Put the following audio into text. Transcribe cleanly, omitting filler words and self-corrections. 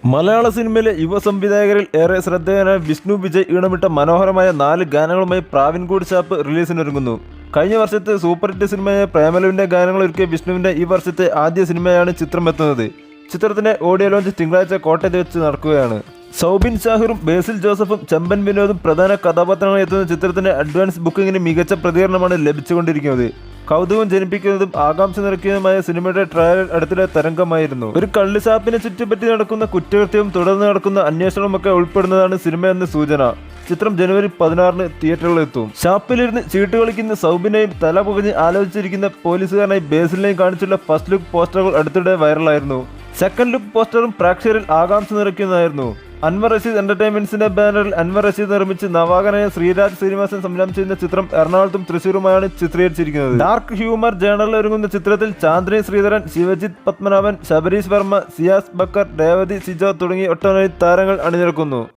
മലയാള സിനിമയിലെ യുവ സംവിധായകരിൽ ഏറെ ശ്രദ്ധേയനായ വിഷ്ണു വിജയ് ഈണമിട്ട മനോഹരമായ 4 ഗാനങ്ങളുമായി പ്രാവിൻകൂട് ഷാപ്പ് റിലീസിനൊരുങ്ങുന്നു. കഴിഞ്ഞ വർഷത്തെ സൂപ്പർ ഹിറ്റ് സിനിമയായ പ്രേമലുവിന്റെ ഗാനങ്ങൾ ഒരുക്കിയ വിഷ്ണുവിന്റെ ഈ വർഷത്തെ ആദ്യ സിനിമയാണ് ചിത്രം എത്തുന്നത്. ചിത്രത്തിന്റെ ഓഡിയോ ലോഞ്ച് തിങ്കളാഴ്ച കോട്ടയത്ത് വെച്ച് നടക്കുകയാണ്. സൗബിൻ ഷാഹിറും ബേസിൽ ജോസഫും ചെമ്പൻ വിനോദും പ്രധാന കഥാപാത്രങ്ങളായി എത്തുന്ന ചിത്രത്തിന്റെ അഡ്വാൻസ് ബുക്കിങ്ങിന് മികച്ച പ്രതികരണമാണ് ലഭിച്ചുകൊണ്ടിരിക്കുന്നത്. കൗതുകം ജനിപ്പിക്കുന്നതും ആകാംക്ഷ നിറയ്ക്കുന്നതുമായ സിനിമയുടെ ട്രയൽ അടുത്തിടെ തരംഗമായിരുന്നു. ഒരു കള്ളുഷാപ്പിനെ ചുറ്റിപ്പറ്റി നടക്കുന്ന കുറ്റകൃത്യവും തുടർന്ന് നടക്കുന്ന അന്വേഷണവുമൊക്കെ ഉൾപ്പെടുന്നതാണ് സിനിമയെന്ന് സൂചന. ചിത്രം ജനുവരി 16 തിയേറ്ററുകളിലെത്തും. ഷാപ്പിലിരുന്ന് ചീട്ട് കളിക്കുന്ന സൗബിനെയും തല പുകഞ്ഞ് ആലോചിച്ചിരിക്കുന്ന പോലീസുകാരനായി ബേസിലിനെയും കാണിച്ചുള്ള ഫസ്റ്റ് ലുക്ക് പോസ്റ്ററുകൾ അടുത്തിടെ വൈറലായിരുന്നു. സെക്കൻഡ് ലുക്ക് പോസ്റ്ററും പ്രേക്ഷകരിൽ ആകാംക്ഷ നിറയ്ക്കുന്നതായിരുന്നു. അൻവർ റഷീദ് എന്റർടൈൻമെന്റ്സിന്റെ ബാനറിൽ അൻവർ റഷീദ് നിർമ്മിച്ച് നവാഗനായ ശ്രീരാജ് ശ്രീനിവാസൻ സംവിധാനം ചെയ്യുന്ന ചിത്രം എറണാകുളത്തും തൃശ്ശൂരുമായാണ് ചിത്രീകരിച്ചിരിക്കുന്നത്. ഡാർക്ക് ഹ്യൂമർ ജേണറിൽ ഒരുങ്ങുന്ന ചിത്രത്തിൽ ചാന്ദ്രി ശ്രീധരൻ, ശിവജിത്ത് പത്മനാഭൻ, ശബരീഷ് വർമ്മ, സിയാസ് ബക്കർ, രേവതി സിജോ തുടങ്ങി ഒട്ടനവധി താരങ്ങൾ അണിനിരക്കുന്നു.